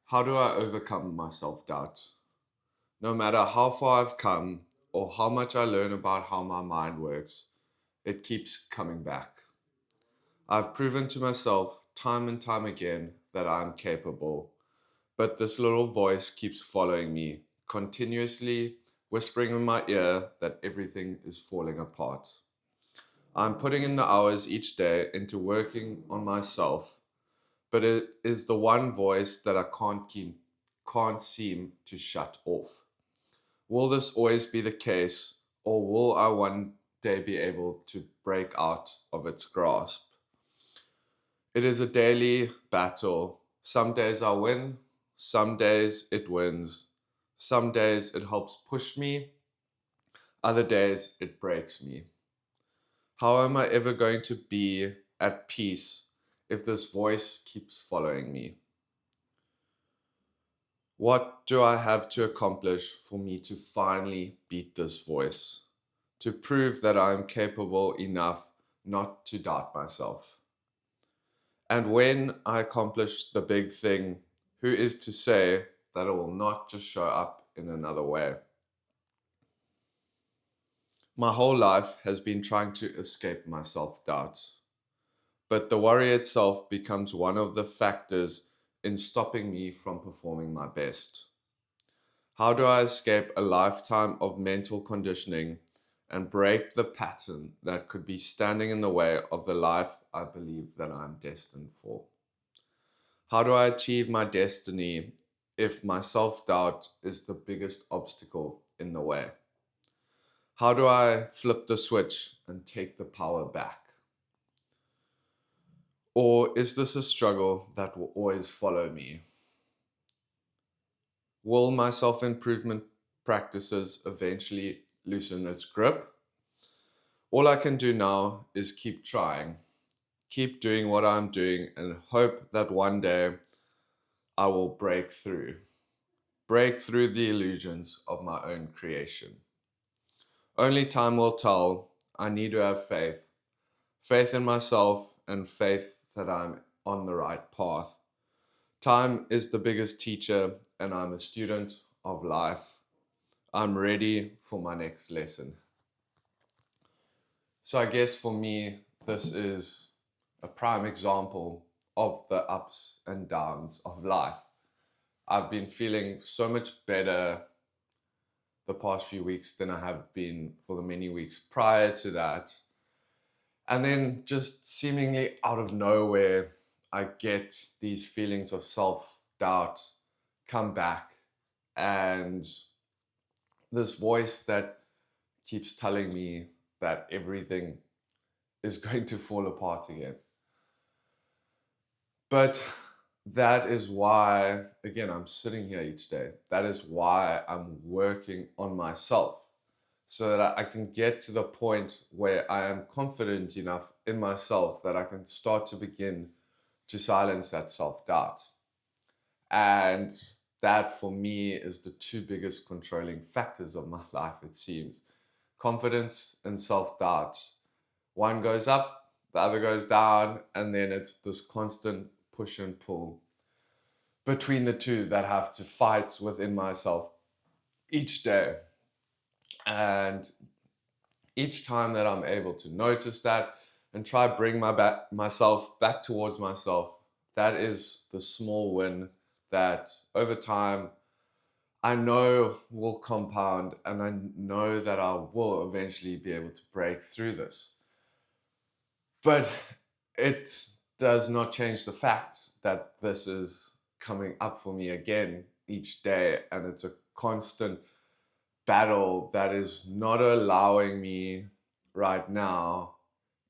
How do I overcome my self-doubt? No matter how far I've come or how much I learn about how my mind works, it keeps coming back. I've proven to myself time and time again that I'm capable, but this little voice keeps following me, continuously whispering in my ear that everything is falling apart. I'm putting in the hours each day into working on myself, but it is the one voice that I can't seem to shut off. Will this always be the case, or will I one day be able to break out of its grasp? It is a daily battle. Some days I win, some days it wins, some days it helps push me, other days it breaks me. How am I ever going to be at peace if this voice keeps following me? What do I have to accomplish for me to finally beat this voice? To prove that I am capable enough not to doubt myself. And when I accomplish the big thing, who is to say that it will not just show up in another way? My whole life has been trying to escape my self doubt, but the worry itself becomes one of the factors in stopping me from performing my best. How do I escape a lifetime of mental conditioning and break the pattern that could be standing in the way of the life I believe that I'm destined for? How do I achieve my destiny if my self doubt is the biggest obstacle in the way? How do I flip the switch and take the power back? Or is this a struggle that will always follow me? Will my self improvement practices eventually loosen its grip? All I can do now is keep trying, keep doing what I'm doing, and hope that one day I will break through the illusions of my own creation. Only time will tell. I need to have faith, faith in myself, and faith that I'm on the right path. Time is the biggest teacher, and I'm a student of life. I'm ready for my next lesson. So, I guess for me, this is a prime example of the ups and downs of life. I've been feeling so much better the past few weeks than I have been for the many weeks prior to that. And then just seemingly out of nowhere, I get these feelings of self doubt come back, and this voice that keeps telling me that everything is going to fall apart again. But that is why, again, I'm sitting here each day. That is why I'm working on myself so that I can get to the point where I am confident enough in myself that I can start to begin to silence that self doubt. And that for me is the two biggest controlling factors of my life, it seems: confidence and self doubt. One goes up, the other goes down, and then it's this constant push and pull between the two that have to fight within myself each day. And each time that I'm able to notice that and try bring myself back towards myself, that is the small win that over time I know will compound, and I know that I will eventually be able to break through this. But it does not change the fact that this is coming up for me again each day, and it's a constant battle that is not allowing me right now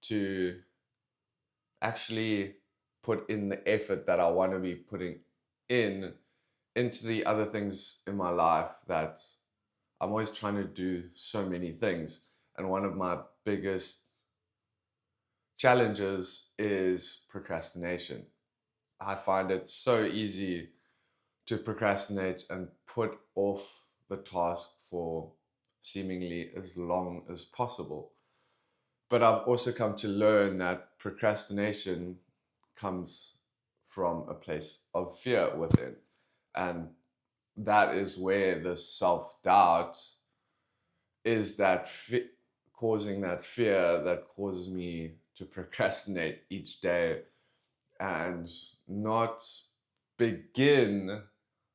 to actually put in the effort that I want to be putting in into the other things in my life that I'm always trying to do so many things. And one of my biggest challenges is procrastination. I find it so easy to procrastinate and put off the task for seemingly as long as possible. But I've also come to learn that procrastination comes from a place of fear within. And that is where the self-doubt is, that causing that fear that causes me to procrastinate each day and not begin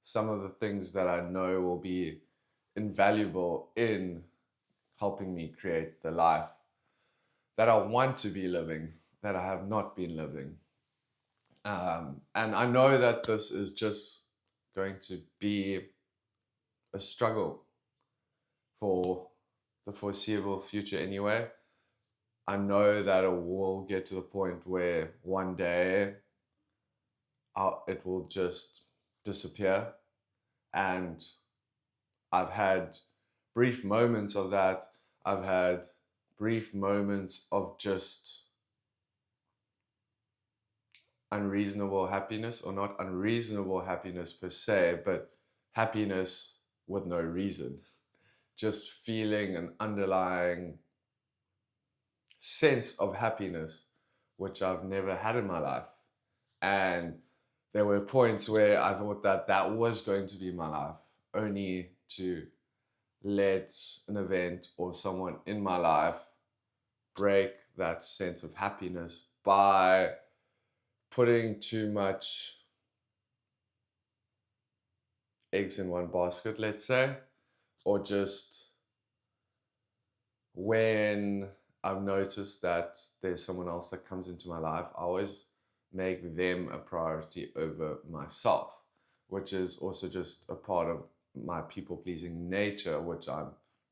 some of the things that I know will be invaluable in helping me create the life that I want to be living, that I have not been living. And I know that this is just going to be a struggle for the foreseeable future anyway. I know that it will get to the point where one day it will just disappear. And I've had brief moments of that. I've had brief moments of just unreasonable happiness, or not unreasonable happiness per se, but happiness with no reason. Just feeling an underlying sense of happiness, which I've never had in my life. And there were points where I thought that that was going to be my life, only to let an event or someone in my life break that sense of happiness by putting too much eggs in one basket, let's say, or just when I've noticed that there's someone else that comes into my life, I always make them a priority over myself, which is also just a part of my people-pleasing nature, which I'm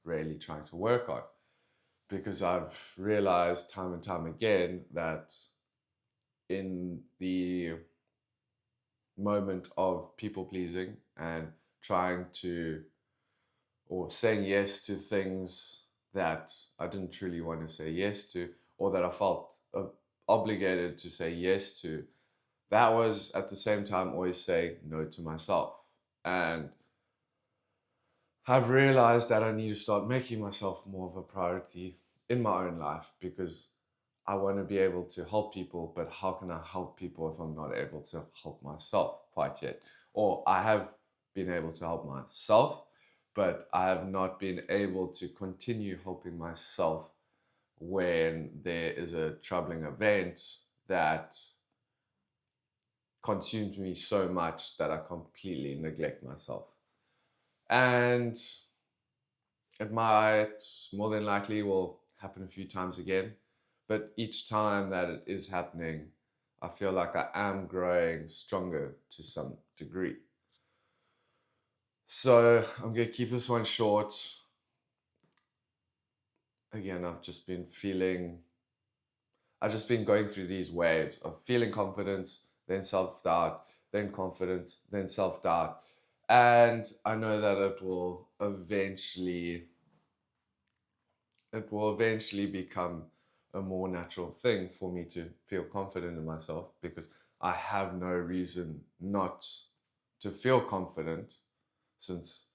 really trying to work on. Because I've realized time and time again that in the moment of people-pleasing and trying to, or saying yes to things that I didn't truly want to say yes to, or that I felt obligated to say yes to, that was at the same time always saying no to myself. And I've realized that I need to start making myself more of a priority in my own life, because I want to be able to help people, but how can I help people if I'm not able to help myself quite yet? Or I have been able to help myself, but I have not been able to continue helping myself when there is a troubling event that consumes me so much that I completely neglect myself. And it might, more than likely, will happen a few times again. But each time that it is happening, I feel like I am growing stronger to some degree. So I'm going to keep this one short. Again, I've just been going through these waves of feeling confidence, then self-doubt, then confidence, then self-doubt. And I know that it will eventually become a more natural thing for me to feel confident in myself, because I have no reason not to feel confident, since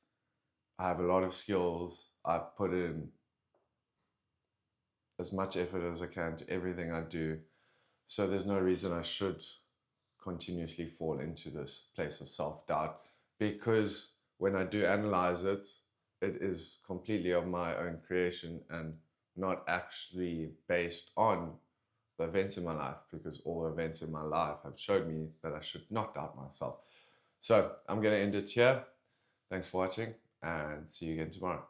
I have a lot of skills. I put in as much effort as I can to everything I do. So there's no reason I should continuously fall into this place of self-doubt, because when I do analyze it, it is completely of my own creation and not actually based on the events in my life, because all events in my life have showed me that I should not doubt myself. So I'm going to end it here. Thanks for watching, and see you again tomorrow.